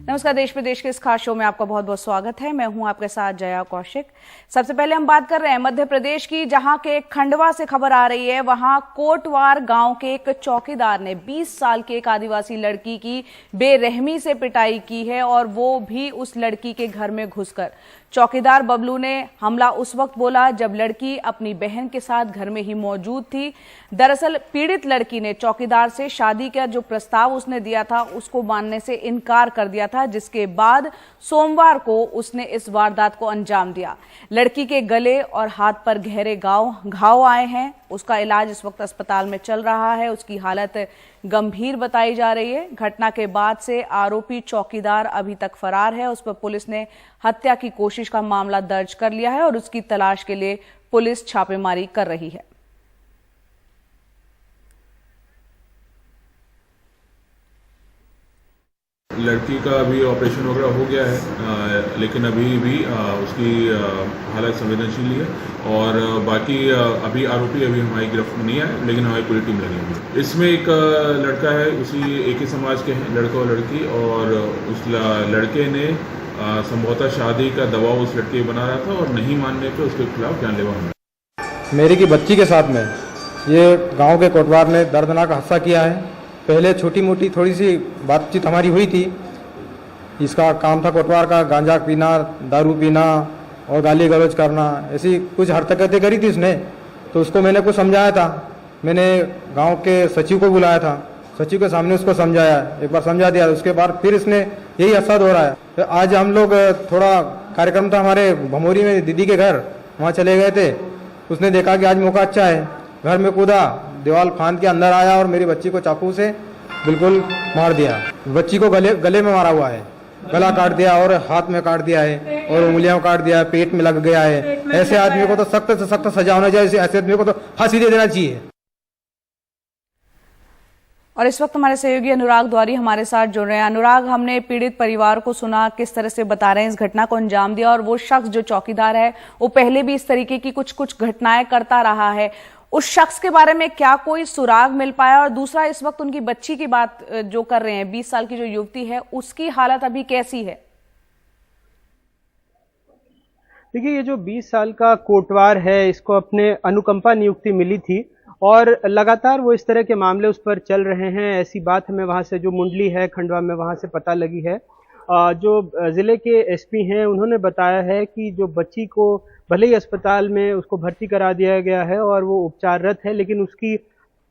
नमस्कार, देश प्रदेश के इस खास शो में आपका बहुत बहुत स्वागत है। मैं हूं आपके साथ जया कौशिक। सबसे पहले हम बात कर रहे हैं मध्य प्रदेश की, जहां के खंडवा से खबर आ रही है। वहां कोटवार गांव के एक चौकीदार ने 20 साल की एक आदिवासी लड़की की बेरहमी से पिटाई की है, और वो भी उस लड़की के घर में घुसकर। चौकीदार बबलू ने हमला उस वक्त बोला जब लड़की अपनी बहन के साथ घर में ही मौजूद थी। दरअसल पीड़ित लड़की ने चौकीदार से शादी का जो प्रस्ताव उसने दिया था उसको मानने से इनकार कर दिया था, जिसके बाद सोमवार को उसने इस वारदात को अंजाम दिया। लड़की के गले और हाथ पर गहरे घाव आए हैं। उसका इलाज इस वक्त अस्पताल में चल रहा है। उसकी हालत गंभीर बताई जा रही है। घटना के बाद से आरोपी चौकीदार अभी तक फरार है। उस पर पुलिस ने हत्या की कोशिश का मामला दर्ज कर लिया है और उसकी तलाश के लिए पुलिस छापेमारी कर रही है। लड़की का अभी ऑपरेशन वगैरह हो गया है, लेकिन अभी भी उसकी हालत संवेदनशील है और बाकी अभी आरोपी अभी हमारी गिरफ्त में नहीं आए, लेकिन हमारी पूरी टीम लगी हुई है। इसमें एक लड़का है, उसी एक ही समाज के हैं, लड़का और लड़की, और उस लड़के ने संभवतः शादी का दबाव उस लड़के बना रहा था और नहीं मानने पे उसके खिलाफ जानलेवा हमला। मेरी की बच्ची के साथ में ये गांव के कोटवार ने दर्दनाक हादसा किया है। पहले छोटी मोटी थोड़ी सी बातचीत हमारी हुई थी। इसका काम था कोटवार का गांजा पीना, दारू पीना और गाली गलौज करना, ऐसी कुछ हरकतें करी थी उसने। तो उसको मैंने कुछ समझाया था। मैंने गांव के सचिव को बुलाया था, सचिव के सामने उसको समझाया, एक बार समझा दिया। उसके बाद फिर इसने यही असद हो रहा है। तो आज हम लोग थोड़ा कार्यक्रम था हमारे भमोरी में दीदी के घर, वहाँ चले गए थे। उसने देखा कि आज मौका अच्छा है, घर में कूदा, दीवार फांद के अंदर आया और मेरी बच्ची को चाकू से बिल्कुल मार दिया। बच्ची को गले में मारा हुआ है, गला काट दिया और हाथ में काट दिया है और उंगलियां काट दिया है, पेट में लग गया है। ऐसे आदमी को तो सख्त से सख्त सजा होना चाहिए। ऐसे आदमी को तो फांसी दे देना चाहिए। और इस वक्त हमारे सहयोगी अनुराग द्वारी हमारे साथ जुड़ रहे हैं। अनुराग, हमने पीड़ित परिवार को सुना, किस तरह से बता रहे हैं इस घटना को अंजाम दिया, और वो शख्स जो चौकीदार है वो पहले भी इस तरीके की कुछ घटनाएं करता रहा है। उस शख्स के बारे में क्या कोई सुराग मिल पाया? और दूसरा, इस वक्त उनकी बच्ची की बात जो कर रहे हैं, 20 साल की जो युवती है, उसकी हालत अभी कैसी है? देखिए, ये जो 20 साल का कोटवार है, इसको अपने अनुकंपा नियुक्ति मिली थी और लगातार वो इस तरह के मामले उस पर चल रहे हैं। ऐसी बात हमें वहाँ से, जो मुंडली है खंडवा में, वहाँ से पता लगी है। जो जिले के एसपी हैं, उन्होंने बताया है कि जो बच्ची को भले ही अस्पताल में उसको भर्ती करा दिया गया है और वो उपचाररत है, लेकिन उसकी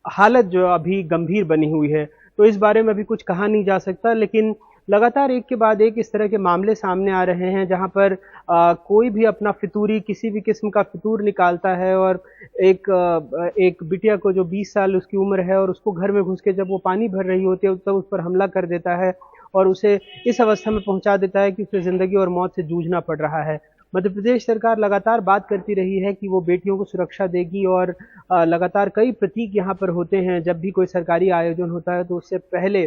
हालत जो अभी गंभीर बनी हुई है। तो इस बारे में अभी कुछ कहा नहीं जा सकता, लेकिन लगातार एक के बाद एक इस तरह के मामले सामने आ रहे हैं जहां पर कोई भी अपना फितूरी, किसी भी किस्म का फितूर निकालता है और एक बिटिया को, जो 20 साल उसकी उम्र है, और उसको घर में घुस के जब वो पानी भर रही होती है तब उस पर हमला कर देता है और उसे इस अवस्था में पहुंचा देता है कि उसे जिंदगी और मौत से जूझना पड़ रहा है। मध्य प्रदेश सरकार लगातार बात करती रही है कि वो बेटियों को सुरक्षा देगी और लगातार कई प्रतीक यहाँ पर होते हैं। जब भी कोई सरकारी आयोजन होता है तो उससे पहले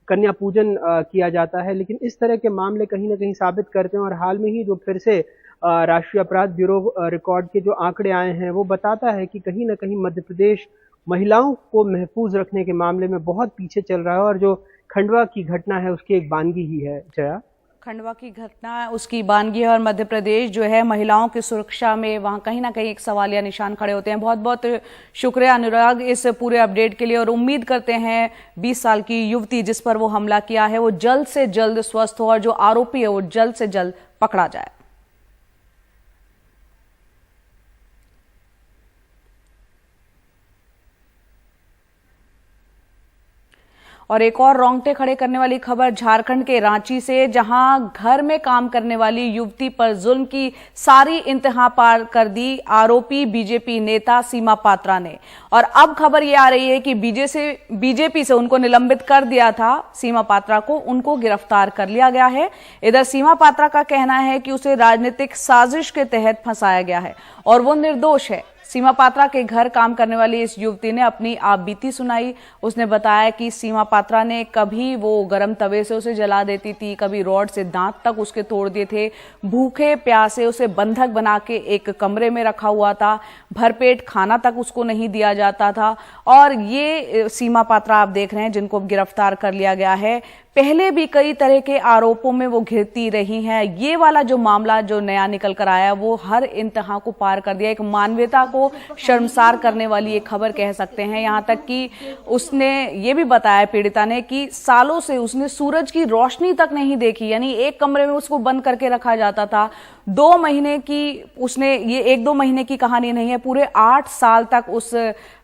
कन्या पूजन किया जाता है, लेकिन इस तरह के मामले कहीं ना कहीं साबित करते हैं। और हाल में ही जो फिर से राष्ट्रीय अपराध ब्यूरो रिकॉर्ड के जो आंकड़े आए हैं, वो बताता है कि कहीं ना कहीं मध्य प्रदेश महिलाओं को महफूज रखने के मामले में बहुत पीछे चल रहा है। और जो खंडवा की घटना है उसकी एक बानगी ही है। जया, खंडवा की घटना उसकी बानगी है और मध्य प्रदेश जो है महिलाओं की सुरक्षा में वहां कहीं ना कहीं एक सवालिया निशान खड़े होते हैं। बहुत बहुत शुक्रिया अनुराग इस पूरे अपडेट के लिए, और उम्मीद करते हैं 20 साल की युवती जिस पर वो हमला किया है वो जल्द से जल्द स्वस्थ हो और जो आरोपी है वो जल्द से जल्द पकड़ा जाए। और एक और रोंगटे खड़े करने वाली खबर झारखंड के रांची से, जहां घर में काम करने वाली युवती पर जुल्म की सारी इंतहा पार कर दी आरोपी बीजेपी नेता सीमा पात्रा ने। और अब खबर यह आ रही है कि बीजेपी से उनको निलंबित कर दिया था सीमा पात्रा को, उनको गिरफ्तार कर लिया गया है। इधर सीमा पात्रा का कहना है कि उसे राजनीतिक साजिश के तहत फंसाया गया है और वो निर्दोष है। सीमा पात्रा के घर काम करने वाली इस युवती ने अपनी आपबीती सुनाई। उसने बताया कि सीमा पात्रा ने कभी वो गर्म तवे से उसे जला देती थी, कभी रॉड से दांत तक उसके तोड़ दिए थे, भूखे प्यासे उसे बंधक बना के एक कमरे में रखा हुआ था, भरपेट खाना तक उसको नहीं दिया जाता था। और ये सीमा पात्रा आप देख रहे हैं जिनको गिरफ्तार कर लिया गया है, पहले भी कई तरह के आरोपों में वो घिरती रही हैं। ये वाला जो मामला जो नया निकल कर आया वो हर इंतहा को पार कर दिया। एक मानवता को शर्मसार करने वाली एक खबर कह सकते हैं। यहाँ तक कि उसने ये भी बताया, पीड़िता ने, कि सालों से उसने सूरज की रोशनी तक नहीं देखी। यानी एक कमरे में उसको बंद करके रखा जाता था। 2 महीने की, उसने, ये 1-2 महीने की कहानी नहीं है, पूरे 8 साल तक उस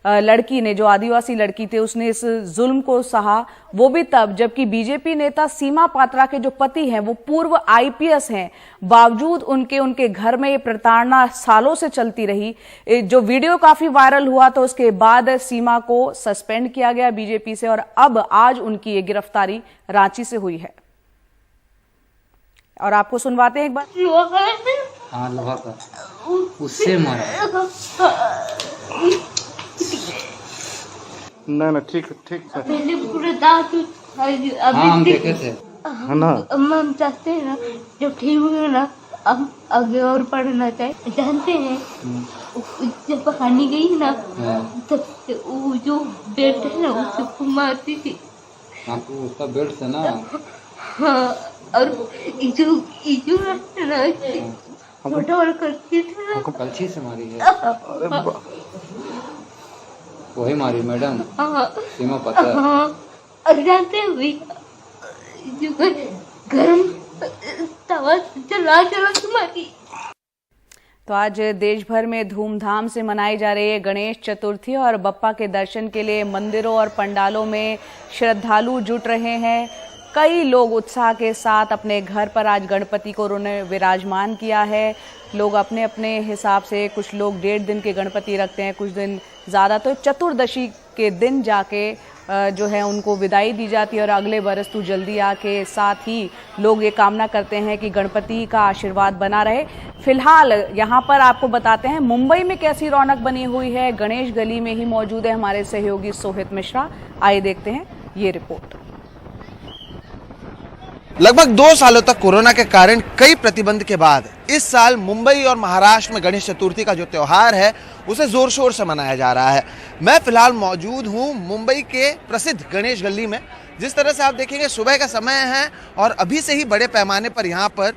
लड़की ने, जो आदिवासी लड़की थी, उसने इस जुल्म को सहा। वो भी तब जबकि बीजेपी नेता सीमा पात्रा के जो पति हैं वो पूर्व आईपीएस हैं। बावजूद उनके घर में ये प्रताड़ना सालों से चलती रही। जो वीडियो काफी वायरल हुआ तो उसके बाद सीमा को सस्पेंड किया गया बीजेपी से, और अब आज उनकी ये गिरफ्तारी रांची से हुई है। और आपको सुनवाते हैं एक बार। हाँ, लोहा का उससे मारा। ना ठीक है। पहले पूरे दांत अभी हम देखे थे। है ना, हम चाहते हैं ना, जब ठीक हुए ना, हम आगे और पढ़ना चाहिए। जानते हैं जब पकानी गई ना, तब वो जो बेल्ट है ना उसको मारती थी। आपको उसका बेल्ट से ना। हाँ, और इजू ना छोटा और करती थी ना, कलछी से मारी है। वही मारी मैडम। हाँ, सीमा पता। हाँ, और जानते हैं भी जो गरम तवा चला के मारी। तो आज देश भर में धूमधाम से मनाई जा रही है गणेश चतुर्थी, और बप्पा के दर्शन के लिए मंदिरों और पंडालों में श्रद्धालु जुट रहे हैं। कई लोग उत्साह के साथ अपने घर पर आज गणपति को उन्होंने विराजमान किया है। लोग अपने अपने हिसाब से, कुछ लोग 1.5 दिन के गणपति रखते हैं, कुछ दिन ज़्यादा, तो चतुर्दशी के दिन जाके जो है उनको विदाई दी जाती है और अगले बरस तू जल्दी आके। साथ ही लोग ये कामना करते हैं कि गणपति का आशीर्वाद बना रहे। फिलहाल यहाँ पर आपको बताते हैं मुंबई में कैसी रौनक बनी हुई है। गणेश गली में ही मौजूद है हमारे सहयोगी सोहित मिश्रा। आइए देखते हैं ये रिपोर्ट। लगभग 2 सालों तक कोरोना के कारण कई प्रतिबंध के बाद इस साल मुंबई और महाराष्ट्र में गणेश चतुर्थी का जो त्योहार है उसे जोर शोर से मनाया जा रहा है। मैं फिलहाल मौजूद हूं मुंबई के प्रसिद्ध गणेश गली में। जिस तरह से आप देखेंगे सुबह का समय है और अभी से ही बड़े पैमाने पर यहाँ पर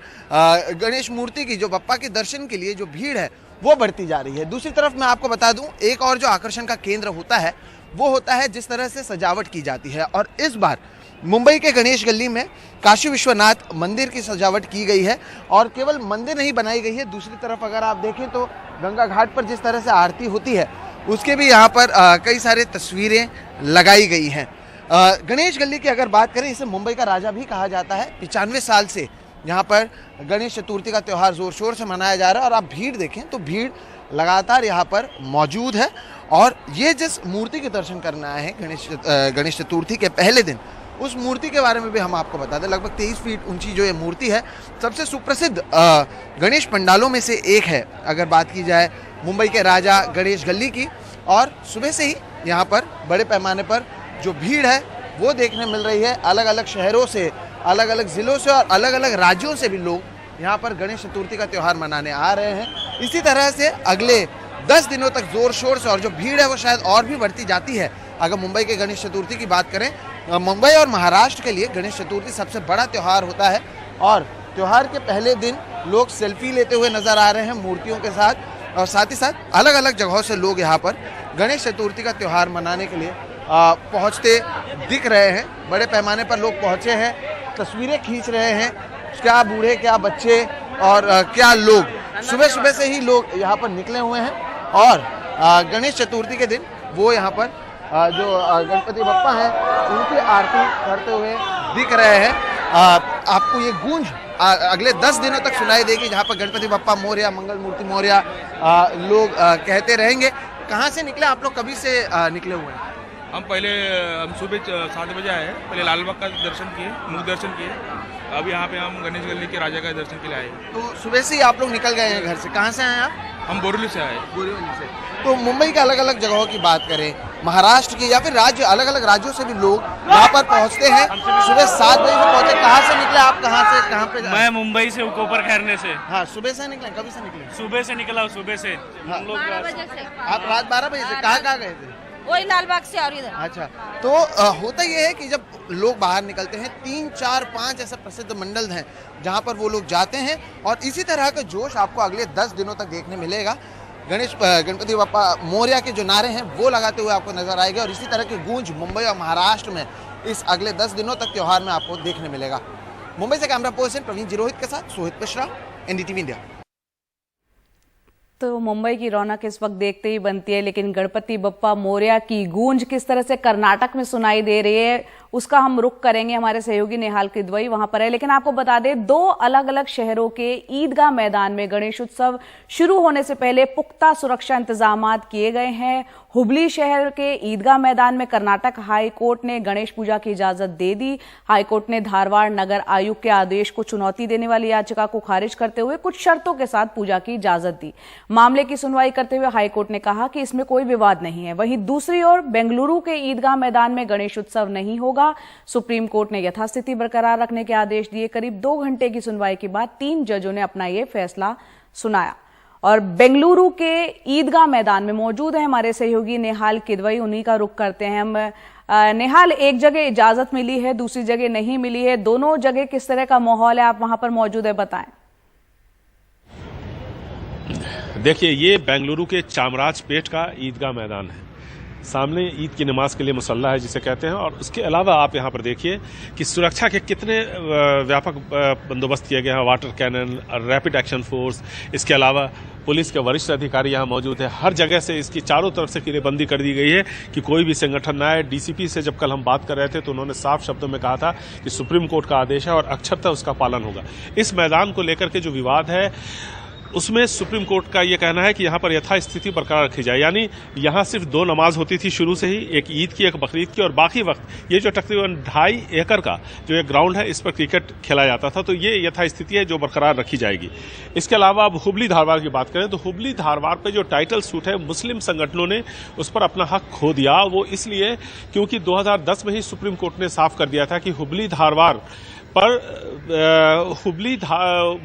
गणेश मूर्ति की, जो बप्पा के दर्शन के लिए जो भीड़ है वो बढ़ती जा रही है। दूसरी तरफ मैं आपको बता दूं, एक और जो आकर्षण का केंद्र होता है वो होता है जिस तरह से सजावट की जाती है। और इस बार मुंबई के गणेश गली में काशी विश्वनाथ मंदिर की सजावट की गई है, और केवल मंदिर नहीं बनाई गई है, दूसरी तरफ अगर आप देखें तो गंगा घाट पर जिस तरह से आरती होती है उसके भी यहाँ पर कई सारे तस्वीरें लगाई गई हैं। गणेश गली की अगर बात करें, इसे मुंबई का राजा भी कहा जाता है। 95 साल से यहाँ पर गणेश चतुर्थी का त्यौहार जोर शोर से मनाया जा रहा है, और आप भीड़ देखें तो भीड़ लगातार यहाँ पर मौजूद है। और ये जिस मूर्ति के दर्शन करना है गणेश चतुर्थी के पहले दिन, उस मूर्ति के बारे में भी हम आपको बता दें। लगभग 23 फीट ऊंची जो ये मूर्ति है, सबसे सुप्रसिद्ध गणेश पंडालों में से एक है अगर बात की जाए मुंबई के राजा गणेश गली की। और सुबह से ही यहाँ पर बड़े पैमाने पर जो भीड़ है वो देखने मिल रही है। अलग अलग शहरों से, अलग अलग ज़िलों से और अलग अलग राज्यों से भी लोग यहाँ पर गणेश चतुर्थी का त्यौहार मनाने आ रहे हैं। इसी तरह से अगले 10 दिनों तक जोर शोर से, और जो भीड़ है वो शायद और भी बढ़ती जाती है। अगर मुंबई के गणेश चतुर्थी की बात करें, मुंबई और महाराष्ट्र के लिए गणेश चतुर्थी सबसे बड़ा त्यौहार होता है, और त्यौहार के पहले दिन लोग सेल्फी लेते हुए नजर आ रहे हैं मूर्तियों के साथ, और साथ ही साथ अलग अलग जगहों से लोग यहाँ पर गणेश चतुर्थी का त्यौहार मनाने के लिए पहुँचते दिख रहे हैं। बड़े पैमाने पर लोग पहुँचे हैं, तस्वीरें खींच रहे हैं। क्या बूढ़े, क्या बच्चे और क्या लोग, सुबह सुबह से ही लोग यहाँ पर निकले हुए हैं, और गणेश चतुर्थी के दिन वो यहाँ पर जो गणपति बप्पा हैं उनकी आरती करते हुए दिख रहे हैं। आपको ये गूंज अगले 10 दिनों तक सुनाई देगी, जहाँ पर गणपति बप्पा मोरया, मंगल मूर्ति मोरया लोग कहते रहेंगे। कहाँ से निकले आप लोग, कभी से निकले हुए हैं? हम सुबह 7 बजे आए हैं। पहले लालबाग का दर्शन किए, मुख दर्शन किए। अब यहाँ पे हम गणेश गली के राजा का दर्शन के लिए आए। तो सुबह से ही आप लोग निकल गए हैं घर से? कहाँ से आए आप? हम बोरीवली से आए। बोरीवली से। तो मुंबई के अलग अलग जगहों की बात करें, महाराष्ट्र की या फिर राज्य, अलग अलग राज्यों से भी लोग यहाँ पर पहुँचते हैं। सुबह 7 बजे से पहुँचे। कहाँ से निकले आप, कहाँ से कहाँ पे? मैं मुंबई से, कोपर खैरने से। हाँ, सुबह से निकले? कभी से निकले? सुबह से निकला, सुबह से हम लोग। आप रात 12 बजे से कहाँ गए थे? वही लालबाग से और इधर। अच्छा, तो होता यह है कि जब लोग बाहर निकलते हैं 3, 4, 5 ऐसे प्रसिद्ध मंडल हैं जहां पर वो लोग जाते हैं और इसी तरह का जोश आपको अगले 10 दिनों तक देखने मिलेगा। गणपति बप्पा मोरया के जो नारे हैं वो लगाते हुए आपको नजर आएगा और इसी तरह की गूंज मुंबई और महाराष्ट्र में इस अगले 10 दिनों तक त्योहार में आपको देखने मिलेगा। मुंबई से कैमरा पर्सन प्रवीण जिरोहित के साथ सोहित मिश्रा, NDTV इंडिया। तो मुंबई की रौनक इस वक्त देखते ही बनती है, लेकिन गणपति बप्पा मोरया की गूंज किस तरह से कर्नाटक में सुनाई दे रही है उसका हम रुख करेंगे। हमारे सहयोगी नेहाल किदवई वहां पर है, लेकिन आपको बता दें 2 अलग अलग शहरों के ईदगाह मैदान में गणेश उत्सव शुरू होने से पहले पुख्ता सुरक्षा इंतजाम किए गए हैं। हुबली शहर के ईदगाह मैदान में कर्नाटक हाई कोर्ट ने गणेश पूजा की इजाजत दे दी। हाई कोर्ट ने धारवाड़ नगर आयुक्त के आदेश को चुनौती देने वाली याचिका को खारिज करते हुए कुछ शर्तों के साथ पूजा की इजाजत दी। मामले की सुनवाई करते हुए हाई कोर्ट ने कहा कि इसमें कोई विवाद नहीं है। वहीं दूसरी ओर बेंगलुरु के ईदगाह मैदान में गणेश उत्सव नहीं होगा। सुप्रीम कोर्ट ने यथास्थिति बरकरार रखने के आदेश दिए। करीब 2 घंटे की सुनवाई के बाद 3 जजों ने अपना यह फैसला सुनाया। और बेंगलुरु के ईदगाह मैदान में मौजूद है हमारे सहयोगी नेहाल किदवई, उन्हीं का रुख करते हैं हम। नेहाल, एक जगह इजाजत मिली है, दूसरी जगह नहीं मिली है, दोनों जगह किस तरह का माहौल है, आप वहां पर मौजूद है, बताएं। देखिए, ये बेंगलुरु के चामराजपेट का ईदगाह मैदान है। सामने ईद की नमाज के लिए मुसल्ला है जिसे कहते हैं, और उसके अलावा आप यहाँ पर देखिए कि सुरक्षा के कितने व्यापक बंदोबस्त किए गए हैं। Water cannon, rapid action force, इसके अलावा पुलिस के वरिष्ठ अधिकारी यहाँ मौजूद है। हर जगह से इसकी चारों तरफ से घेरेबंदी कर दी गई है कि कोई भी संगठन न आए। डीसीपी से जब कल हम बात कर रहे थे तो उन्होंने साफ शब्दों में कहा था कि सुप्रीम कोर्ट का आदेश है और अक्षरतः उसका पालन होगा। इस मैदान को लेकर के जो विवाद है उसमें सुप्रीम कोर्ट का यह कहना है कि यहाँ पर यथास्थिति बरकरार रखी जाए। यानी यहाँ सिर्फ 2 नमाज होती थी शुरू से ही, एक ईद की एक बकरीद की, और बाकी वक्त ये जो तकरीबन 2.5 एकड़ का जो एक ग्राउंड है इस पर क्रिकेट खेला जाता था। तो ये यथास्थिति है जो बरकरार रखी जाएगी। इसके अलावा अब हुबली धारवाड़ की बात करें तो हुबली धारवाड़ पर जो टाइटल सूट है मुस्लिम संगठनों ने उस पर अपना हक खो दिया। वो इसलिए क्योंकि 2010 में ही सुप्रीम कोर्ट ने साफ कर दिया था कि हुबली धारवाड़ पर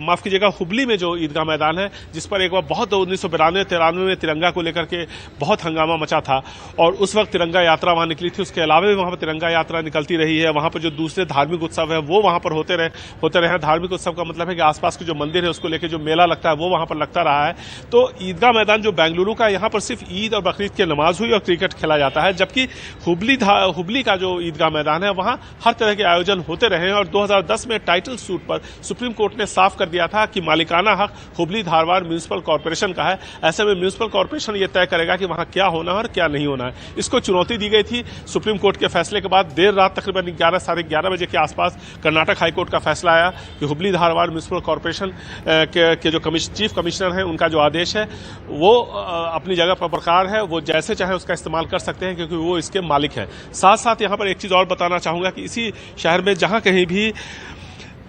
माफ कीजिएगा हुबली में जो ईदगाह मैदान है जिस पर एक बार बहुत 1992-93 में तिरंगा को लेकर के बहुत हंगामा मचा था और उस वक्त तिरंगा यात्रा वहां निकली थी। उसके अलावा भी वहां पर तिरंगा यात्रा निकलती रही है। वहां पर जो दूसरे धार्मिक उत्सव है वो वहां पर होते रहे। धार्मिक उत्सव का मतलब है कि आसपास के जो मंदिर है उसको लेकर जो मेला लगता है वो वहां पर लगता रहा है। तो ईदगाह मैदान जो बेंगलुरु का, यहाँ पर सिर्फ ईद और बकरीद की नमाज हुई और क्रिकेट खेला जाता है, जबकि हुबली का जो ईदगाह मैदान है वहां हर तरह के आयोजन होते रहे। और 2010 में टाइटल सूट पर सुप्रीम कोर्ट ने साफ कर दिया था कि मालिकाना हक हुबली धारवाड़ म्युनिसिपल कॉर्पोरेशन का है। ऐसे में म्युनिसिपल कॉर्पोरेशन ये तय करेगा कि वहां क्या होना है और क्या नहीं होना है। इसको चुनौती दी गई थी सुप्रीम कोर्ट के फैसले के बाद। देर रात तकरीबन 11-11:30 बजे के आसपास कर्नाटक हाईकोर्ट का फैसला आया कि हुबली धारवाड़ म्युनिसिपल कॉर्पोरेशन के जो चीफ कमिश्नर है उनका जो आदेश है वो अपनी जगह पर बरकरार है। वो जैसे चाहे उसका इस्तेमाल कर सकते हैं क्योंकि वो इसके मालिक है। साथ साथ यहाँ पर एक चीज और बताना चाहूंगा कि इसी शहर में जहां कहीं भी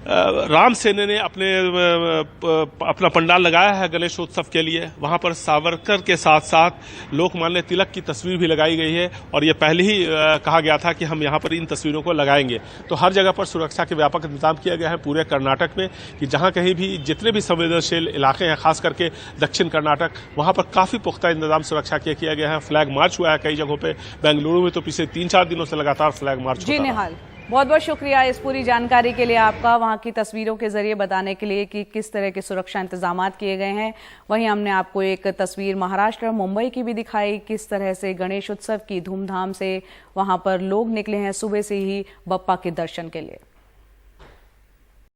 राम सेना ने अपना पंडाल लगाया है गणेशोत्सव के लिए, वहां पर सावरकर के साथ साथ लोकमान्य तिलक की तस्वीर भी लगाई गई है और ये पहले ही कहा गया था कि हम यहां पर इन तस्वीरों को लगाएंगे। तो हर जगह पर सुरक्षा के व्यापक इंतजाम किया गया है पूरे कर्नाटक में कि जहां कहीं भी जितने भी संवेदनशील इलाके हैं खास करके दक्षिण कर्नाटक, वहां पर काफी पुख्ता इंतजाम सुरक्षा के किया गया है। फ्लैग मार्च हुआ है कई जगहों पर। बेंगलुरु में तो पिछले 3-4 दिनों से लगातार फ्लैग मार्च होता है। बहुत बहुत शुक्रिया इस पूरी जानकारी के लिए आपका, वहां की तस्वीरों के जरिए बताने के लिए कि किस तरह के सुरक्षा इंतजाम किए गए हैं। वहीं हमने आपको एक तस्वीर महाराष्ट्र मुंबई की भी दिखाई, किस तरह से गणेश उत्सव की धूमधाम से वहां पर लोग निकले हैं सुबह से ही बप्पा के दर्शन के लिए।